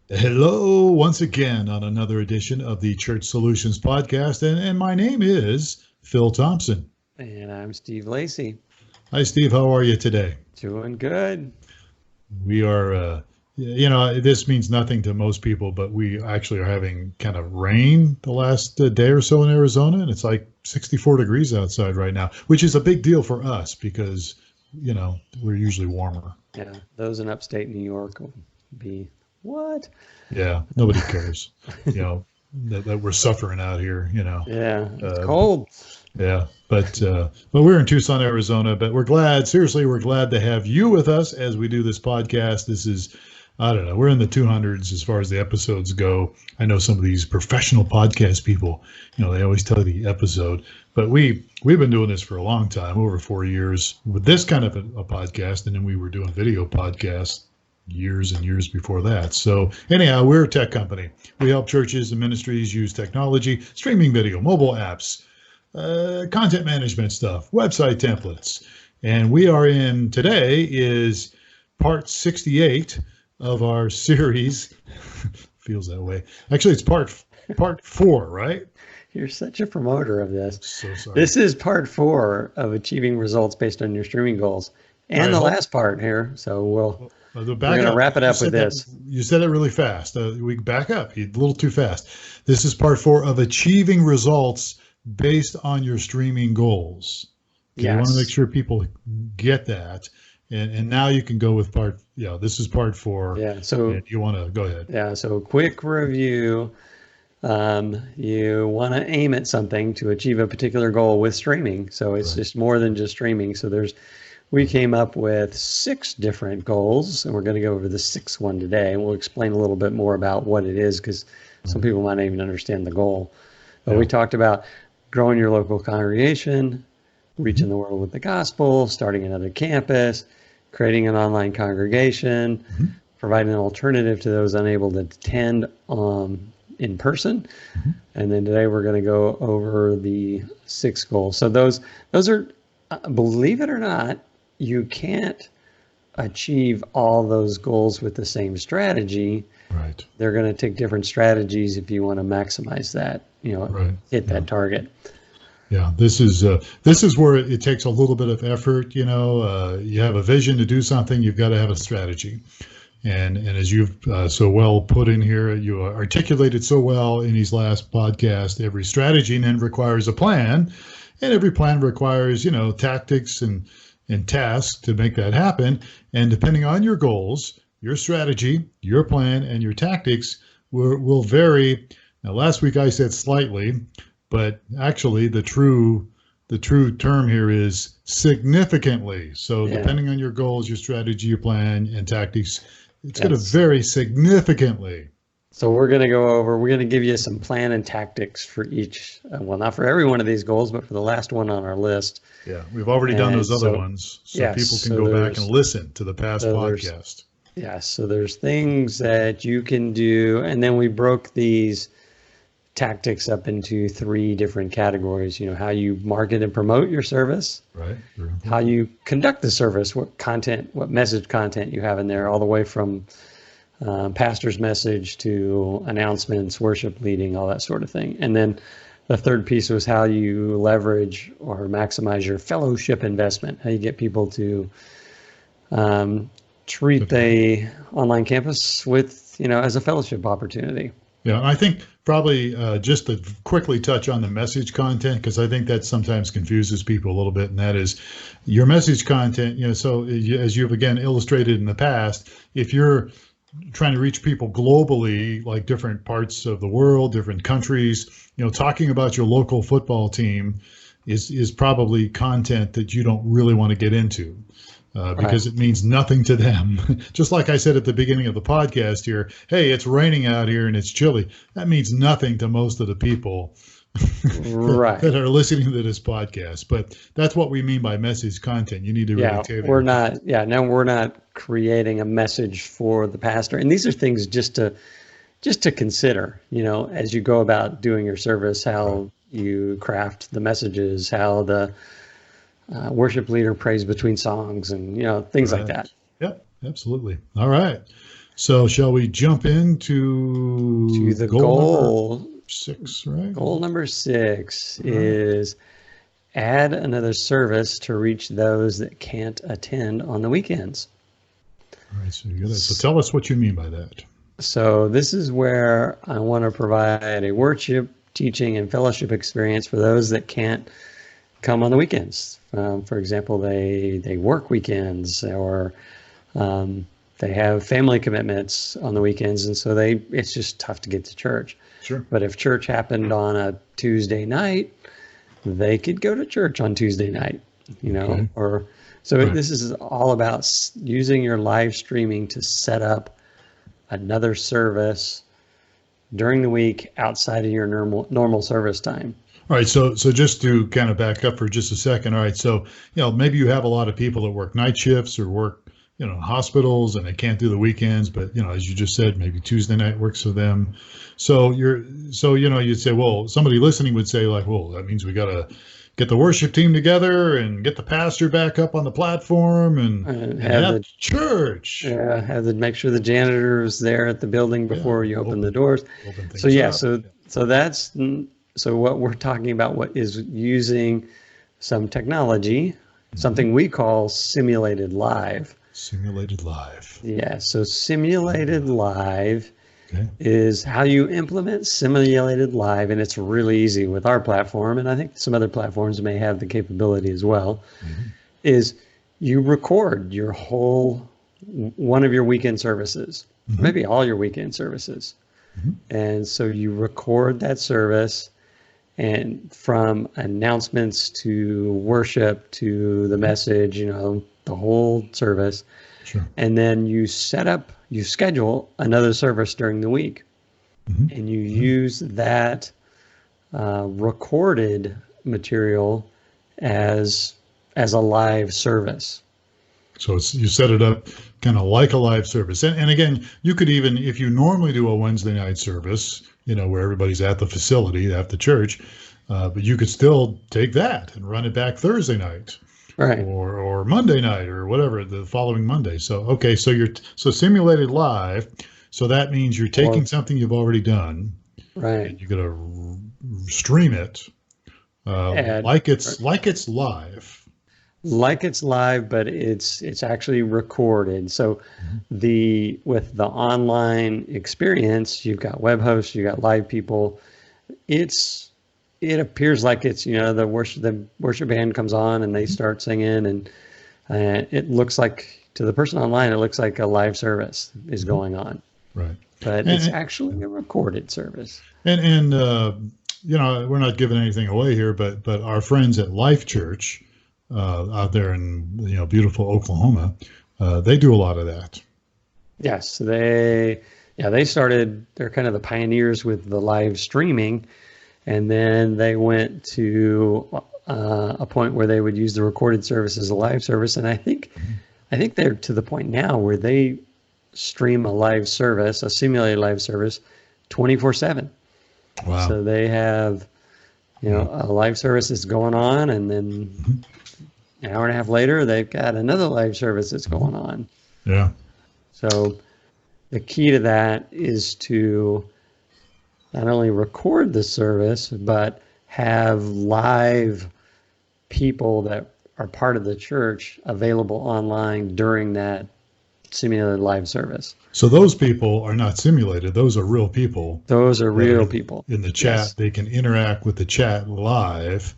Hello, once again on another edition of the Church Solutions Podcast. And my name is Phil Thompson. And I'm Steve Lacy. Hi, Steve. How are you today? Doing good. We are, this means nothing to most people, but we actually are having kind of rain the last day or so in Arizona. And it's like 64 degrees outside right now, which is a big deal for us because, we're usually warmer. Yeah, those in upstate New York will be, what? Yeah, nobody cares, that we're suffering out here, Yeah, it's cold. Yeah, but we're in Tucson, Arizona. But we're glad to have you with us as we do this podcast. This is, I don't know, we're in the 200s as far as the episodes go. I know some of these professional podcast people, they always tell you the episode, but we've been doing this for a long time, over 4 years with this kind of a podcast, and then we were doing video podcasts years and years before that. So anyhow, we're a tech company. We help churches and ministries use technology, streaming video, mobile apps, content management stuff, website templates. And we are in, today is part 68 of our series. Feels that way. Actually, it's part 4, right? You're such a promoter of this. So sorry. This is part 4 of achieving results based on your streaming goals. And the last part here. So we're going to wrap it up with this. You said it really fast. We back up. You're a little too fast. This is part 4 of achieving results based on your streaming goals. Okay, yes. You want to make sure people get that. And now you can go with this is part 4. Yeah. So you want to go ahead. Yeah. So quick review. You want to aim at something to achieve a particular goal with streaming. So it's just more than just streaming. So we came up with 6 different goals, and we're going to go over the 6th one today. And we'll explain a little bit more about what it is, because some people might not even understand the goal. But we talked about growing your local congregation, reaching the world with the gospel, starting another campus, creating an online congregation, providing an alternative to those unable to attend in person. And then today we're going to go over the 6th goal. So those are, believe it or not, you can't achieve all those goals with the same strategy. Right. They're going to take different strategies if you want to maximize that, hit that target. Yeah, this is where it takes a little bit of effort. You have a vision to do something, you've got to have a strategy. And as you've so well put in here, you articulated so well in these last podcasts, every strategy then requires a plan, and every plan requires, tactics and tasks to make that happen. And depending on your goals, your strategy, your plan, and your tactics will vary. Now, last week I said slightly, but actually the true term here is significantly. So depending on your goals, your strategy, your plan, and tactics, it's going to vary significantly. So we're going to give you some plan and tactics for each, well, not for every one of these goals, but for the last one on our list. Yeah, we've already done those other ones, so people can go back and listen to the past podcast. So there's things that you can do, and then we broke these tactics up into 3 different categories. How you market and promote your service, right? How you conduct the service, what message content you have in there, all the way from pastor's message to announcements, worship leading, all that sort of thing. And then the 3rd piece was how you leverage or maximize your fellowship investment, how you get people to treat the online campus with, as a fellowship opportunity. Yeah, I think probably just to quickly touch on the message content, because I think that sometimes confuses people a little bit, and that is your message content. So as you've again illustrated in the past, if you're trying to reach people globally, like different parts of the world, different countries, talking about your local football team is probably content that you don't really want to get into. Because it means nothing to them. Just like I said at the beginning of the podcast here, hey, it's raining out here and it's chilly. That means nothing to most of the people that are listening to this podcast. But that's what we mean by message content. You need to really tailor. We're not creating a message for the pastor. And these are things just to consider, as you go about doing your service, how you craft the messages, how the worship leader prays between songs, and things like that. Yep, absolutely. All right. So shall we jump into To the goal goal. 6, right? Goal number 6 is add another service to reach those that can't attend on the weekends. All right, so tell us what you mean by that. So this is where I want to provide a worship, teaching, and fellowship experience for those that can't come on the weekends. For example, they work weekends, or they have family commitments on the weekends, and so it's just tough to get to church. Sure. But if church happened on a Tuesday night, they could go to church on Tuesday night, Okay. or so Right. This is all about using your live streaming to set up another service during the week outside of your normal service time. All right, so just to kind of back up for just a second. All right, so maybe you have a lot of people that work night shifts or work hospitals, and they can't do the weekends, but as you just said, maybe Tuesday night works for them. So you'd say, well, somebody listening would say, like, well, that means we got to get the worship team together and get the pastor back up on the platform and have church. Yeah, make sure the janitor is there at the building before you open the doors. So what we're talking about, what is using some technology, something we call simulated live. Simulated live. Yeah, so simulated live is how you implement simulated live, and it's really easy with our platform, and I think some other platforms may have the capability as well, is you record your whole, one of your weekend services, maybe all your weekend services. And so you record that service, and from announcements to worship to the message, the whole service. Sure. And then you schedule another service during the week. And you use that recorded material as a live service. So you set it up kind of like a live service. And again, you could even, if you normally do a Wednesday night service, where everybody's at the facility, at the church, but you could still take that and run it back Thursday night. Right. Or Monday night or whatever, the following Monday. So so simulated live. So that means you're taking something you've already done. Right. And you're going to stream it like it's live. Like it's live, but it's actually recorded. So with the online experience, you've got web hosts, you've got live people. It appears like it's, the worship band comes on and they start singing, and it looks like, to the person online, it looks like a live service is going on. Right. But it's actually a recorded service. And we're not giving anything away here, but our friends at Life Church out there in beautiful Oklahoma, they do a lot of that. Yes, they started. They're kind of the pioneers with the live streaming. And then they went to a point where they would use the recorded service as a live service. And I think they're to the point now where they stream a live service, a simulated live service, 24/7. Wow. So they have, a live service that's going on, and then an hour and a half later, they've got another live service that's going on. Yeah. So the key to that is to not only record the service, but have live people that are part of the church available online during that simulated live service. So those people are not simulated. Those are real people. Those are real people. In the chat, yes. They can interact with the chat live,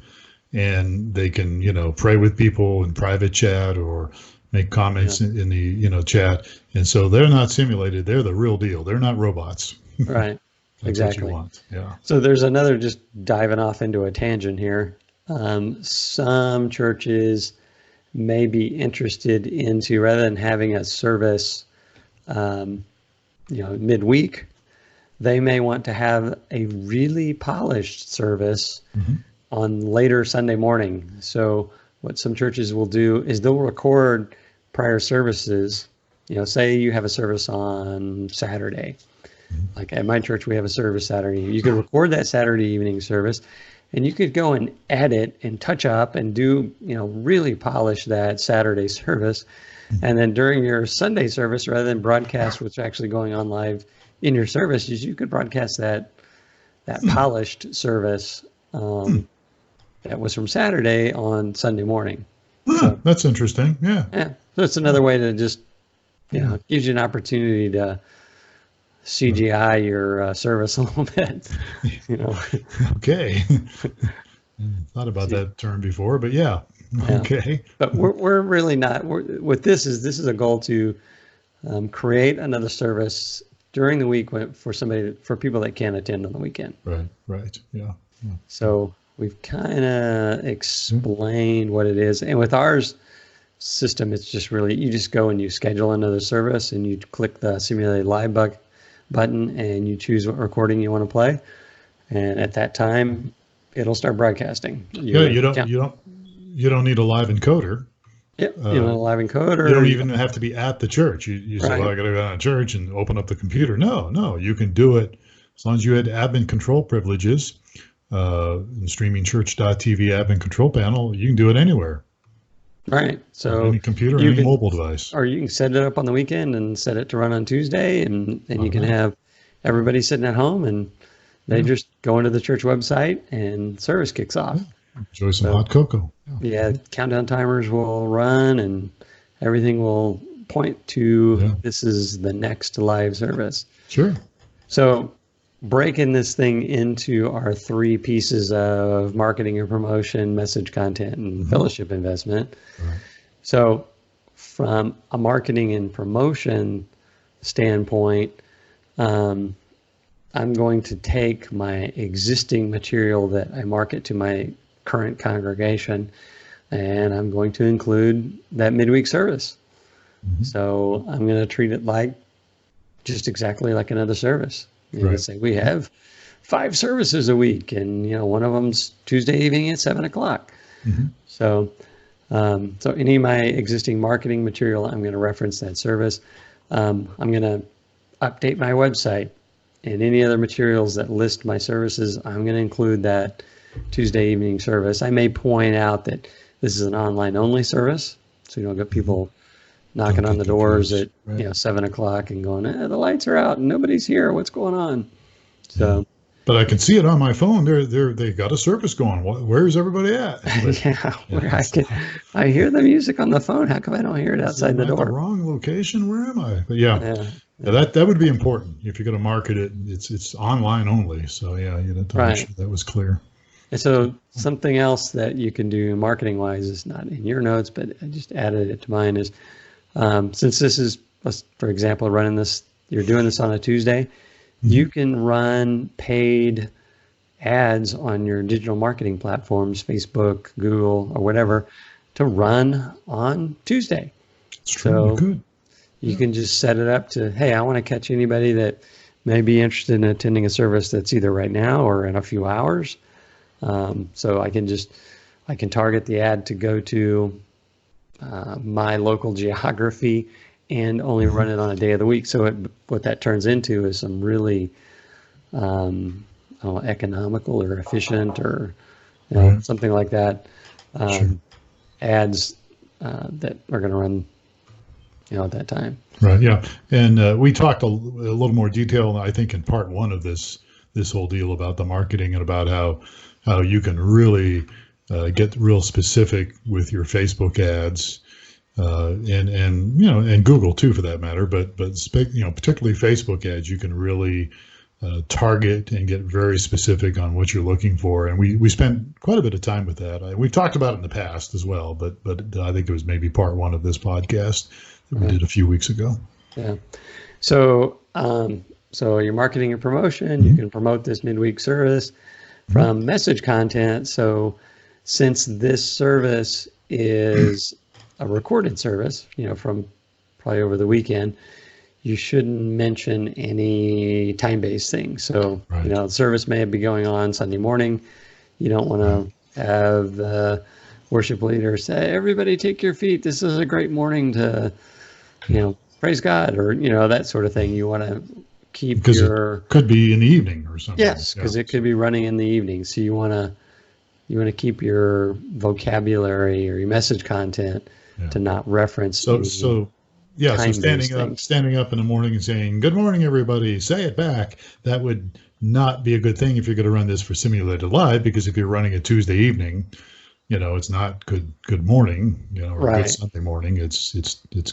and they can, pray with people in private chat or make comments in the, chat. And so they're not simulated. They're the real deal. They're not robots. Right. That's exactly. What you want. Yeah. So there's another, just diving off into a tangent here. Some churches may be interested into, rather than having a service, midweek, they may want to have a really polished service on later Sunday morning. So what some churches will do is they'll record prior services. Say you have a service on Saturday. Like at my church, we have a service Saturday. You could record that Saturday evening service, and you could go and edit and touch up and do, really polish that Saturday service. And then during your Sunday service, rather than broadcast what's actually going on live in your service, you could broadcast that polished service that was from Saturday on Sunday morning. So, that's interesting. Yeah. Yeah. So it's another way to just, it gives you an opportunity to CGI your service a little bit. Okay. Thought about that term before, but yeah. Okay. But we're really not. What this is a goal to create another service during the week for people that can't attend on the weekend. Right. Yeah. So we've kind of explained what it is, and with ours system, it's just really you just go and you schedule another service, and you click the simulated live button, and you choose what recording you want to play, and at that time, it'll start broadcasting. You don't need a live encoder. Yep, you don't need a live encoder. You don't even have to be at the church. You say, well, I got to go down to church and open up the computer. No, you can do it as long as you had admin control privileges. In streamingchurch.tv admin control panel, you can do it anywhere. Right. So any computer, any mobile device. Or you can set it up on the weekend and set it to run on Tuesday, and you can have everybody sitting at home and they just go into the church website and service kicks off. Enjoy some hot cocoa. Yeah, countdown timers will run and everything will point to this is the next live service. Sure. So breaking this thing into our three pieces of marketing and promotion, message content, and fellowship investment. Right. So from a marketing and promotion standpoint, I'm going to take my existing material that I market to my current congregation, and I'm going to include that midweek service. So I'm going to treat it like just exactly like another service. Let's say we have 5 services a week, and one of them's Tuesday evening at 7:00. So any of my existing marketing material, I'm going to reference that service. I'm going to update my website, and any other materials that list my services, I'm going to include that Tuesday evening service. I may point out that this is an online only service, so you don't get people knocking on the doors at 7:00 and going, the lights are out and nobody's here. What's going on? So, but I can see it on my phone. They got a service going. Where's everybody at? But, I hear the music on the phone. How come I don't hear it outside the door? The wrong location. Where am I? But that would be important if you're going to market it. It's online only. So you have to make sure that was clear. And so something else that you can do marketing wise is not in your notes, but I just added it to mine is. Since this is, for example, you're doing this on a Tuesday, you can run paid ads on your digital marketing platforms, Facebook, Google, or whatever, to run on Tuesday. So good. You can just set it up to, hey, I want to catch anybody that may be interested in attending a service that's either right now or in a few hours. So I can target the ad to go to my local geography and only run it on a day of the week. So what that turns into is some really economical or efficient or something like that ads that are going to run at that time. Right. Yeah. And we talked a little more detail, I think, in part 1 of this whole deal about the marketing and about how you can really get real specific with your Facebook ads, and Google too, for that matter. But particularly Facebook ads, you can really target and get very specific on what you're looking for. And we spent quite a bit of time with that. We've talked about it in the past as well, but I think it was maybe part 1 of this podcast that we did a few weeks ago. Yeah. So your marketing and promotion, you can promote this midweek service from message content. So since this service is a recorded service, from probably over the weekend, you shouldn't mention any time-based things. So, the service may be going on Sunday morning. You don't want to have the worship leader say, everybody take your feet. This is a great morning to, praise God, or, that sort of thing. You want to keep because it could be in the evening or something. Yes, because it could be running in the evening. So you want to keep your vocabulary or your message content to not reference so time-based standing up in the morning and saying, "Good morning, everybody," say it back. That would not be a good thing if you're going to run this for Simulated Live, because if you're running a Tuesday evening, it's not good morning, or good Sunday morning. It's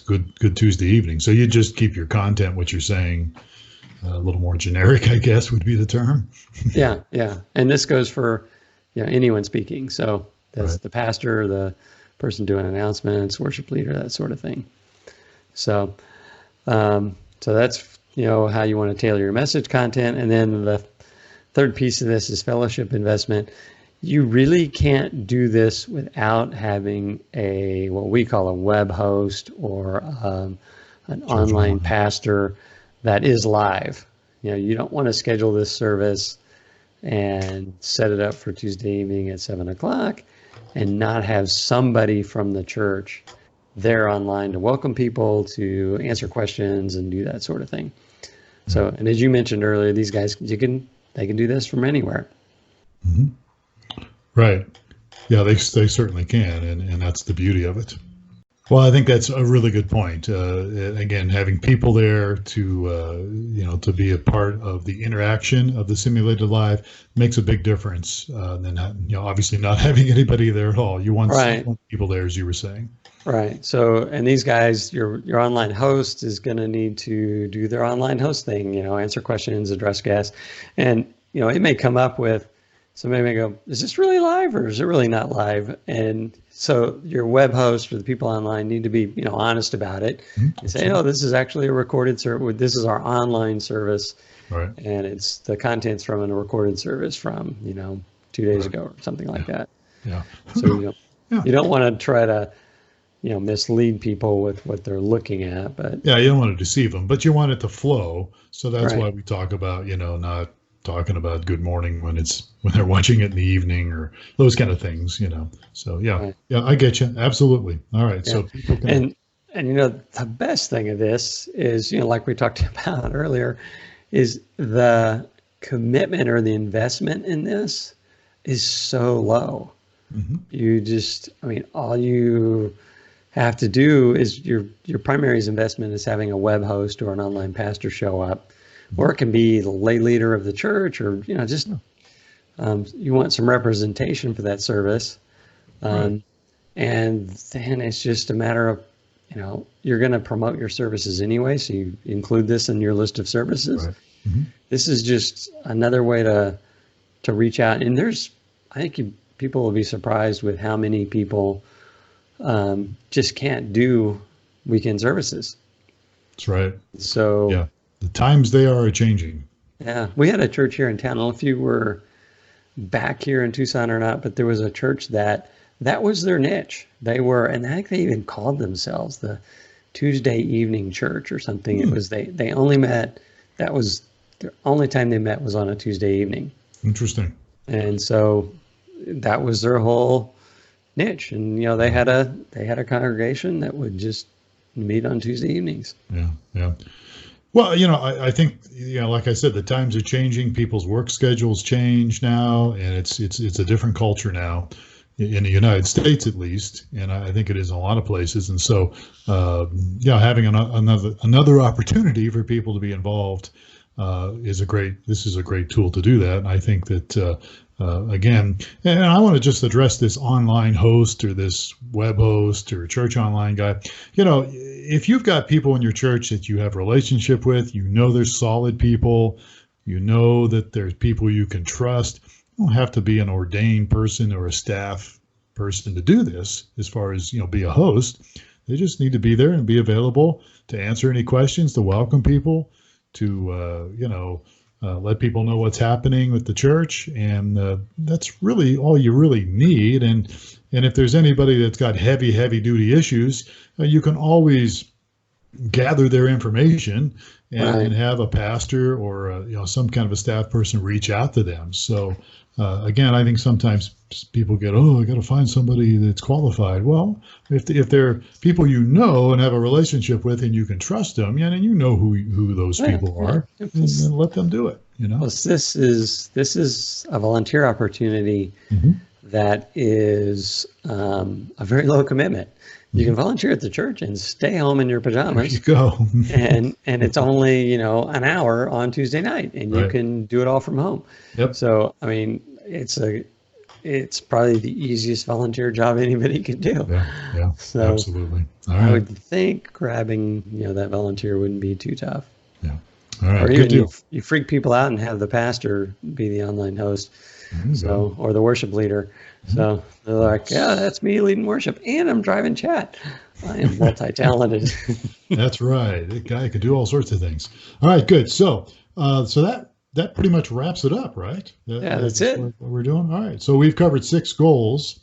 good Tuesday evening. So you just keep your content, what you're saying, a little more generic, I guess would be the term. Yeah. And this goes for anyone speaking. So that's the pastor, the person doing announcements, worship leader, that sort of thing. So that's how you want to tailor your message content. And then the third piece of this is fellowship investment. You really can't do this without having what we call a web host or an online pastor that is live. You don't want to schedule this service and set it up for Tuesday evening at 7:00 and not have somebody from the church there online to welcome people, to answer questions and do that sort of thing. So, and as you mentioned earlier, these guys, they can do this from anywhere. Mm-hmm. Right. Yeah, they certainly can. And that's the beauty of it. Well, I think that's a really good point. Again, having people there to be a part of the interaction of the Simulated Live makes a big difference than obviously not having anybody there at all. You want people there, as you were saying. Right. So, and these guys, your online host is going to need to do their online host thing, answer questions, address guests. And, it may come up with, somebody may go, is this really live or is it really not live? And so your web host or the people online need to be, honest about it and say, this is actually a recorded service. This is our online service. Right. And it's the contents from a recorded service from, 2 days ago or something like that. Yeah. So you don't want to try to, mislead people with what they're looking at, but you don't want to deceive them, but you want it to flow. So that's why we talk about, not talking about good morning when they're watching it in the evening or those kind of things, So I get you. Absolutely. All right. Yeah. So people can... and the best thing of this is, like we talked about earlier, is the commitment or the investment in this is so low. Mm-hmm. All you have to do is your primary investment is having a web host or an online pastor show up, or it can be the lay leader of the church, or you want some representation for that service, and then it's just a matter of you're going to promote your services anyway, so you include this in your list of services. Right. Mm-hmm. This is just another way to reach out, and I think people will be surprised with how many people just can't do weekend services. That's right. So the times they are changing. Yeah, we had a church here in town. I don't know if you were back here in Tucson or not, but there was a church that was their niche. They were, and I think they even called themselves the Tuesday evening church or something. It was they only met. That was the only time they met was on a Tuesday evening. Interesting. And so that was their whole niche, and they had a congregation that would just meet on Tuesday evenings. Yeah. Well, I think like I said, the times are changing. People's work schedules change now, and it's a different culture now in the United States, at least, and I think it is in a lot of places. And so, having another opportunity for people to be involved is a great tool to do that. And I think that. Again, and I want to just address this online host or this web host or church online guy. If you've got people in your church that you have a relationship with, they're solid people, that there's people you can trust. You don't have to be an ordained person or a staff person to do this as far as, be a host. They just need to be there and be available to answer any questions, to welcome people, to, let people know what's happening with the church, and that's really all you really need. And if there's anybody that's got heavy duty issues, you can always gather their information and have a pastor or some kind of a staff person reach out to them. So again, I think sometimes people get, I got to find somebody that's qualified. Well, if they're people and have a relationship with, and you can trust them, and who those people are, and let them do it. Well, this is a volunteer opportunity that is a very low commitment. You can volunteer at the church and stay home in your pajamas. There you go. and it's only, an hour on Tuesday night, and you can do it all from home. Yep. So, I mean, it's probably the easiest volunteer job anybody could do. Yeah, so absolutely. All right. I would think grabbing, that volunteer wouldn't be too tough. Yeah. All right. Or Good even deal. you freak people out and have the pastor be the online host, or the worship leader. So they're like, yeah, that's me leading worship, and I'm driving chat. I am multi-talented. That's right. The guy could do all sorts of things. All right, good. So that pretty much wraps it up, right? That's it. What we're doing. All right. So we've covered 6 goals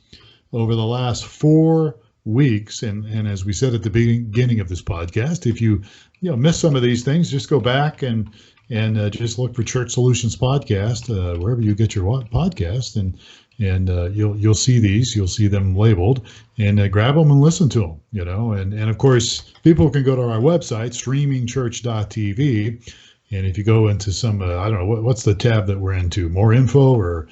over the last 4 weeks, and as we said at the beginning of this podcast, if you miss some of these things, just go back and just look for Church Solutions Podcast wherever you get your podcast, and you'll see these. You'll see them labeled, and grab them and listen to them. And of course, people can go to our website, streamingchurch.tv, and if you go into some I don't know what's the tab that we're into, more info or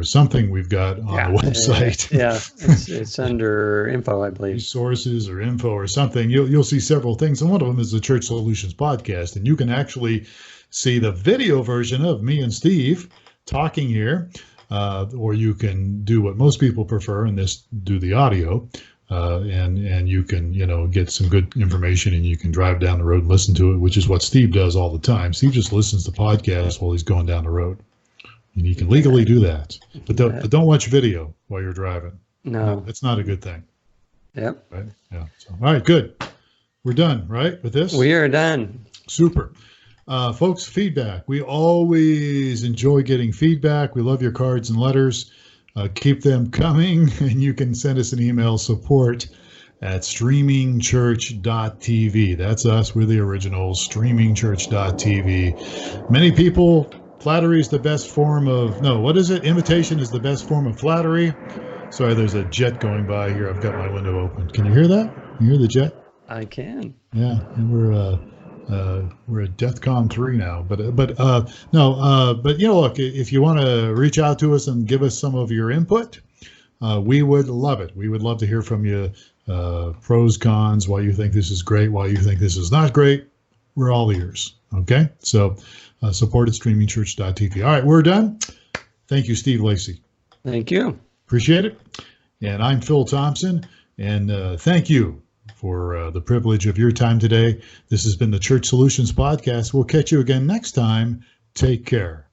something we've got on the website. Yeah, it's under info, I believe. Resources or info or something. You'll see several things, and one of them is the Church Solutions Podcast, and you can actually see the video version of me and Steve talking here, or you can do what most people prefer and just do the audio, and you can get some good information, and you can drive down the road and listen to it, which is what Steve does all the time. Steve just listens to podcasts while he's going down the road. And you can legally do that, but don't watch video while you're driving. No, that's not a good thing. Yep. Right. Yeah. So, all right. Good. We're done. Right with this. We are done. Super, folks. Feedback. We always enjoy getting feedback. We love your cards and letters. Keep them coming, and you can send us an email, support@streamingchurch.tv. That's us. We're the originals. Streamingchurch.tv. Many people. Flattery is the best form of, Imitation is the best form of flattery. Sorry, there's a jet going by here. I've got my window open. Can you hear that? You hear the jet? I can. Yeah, and we're at DEFCON 3 now. But look, if you want to reach out to us and give us some of your input, we would love it. We would love to hear from you. Pros, cons, why you think this is great, why you think this is not great. We're all ears. Okay, so. Support at streamingchurch.tv. All right, we're done. Thank you, Steve Lacy. Thank you. Appreciate it. And I'm Phil Thompson, and thank you for the privilege of your time today. This has been the Church Solutions Podcast. We'll catch you again next time. Take care.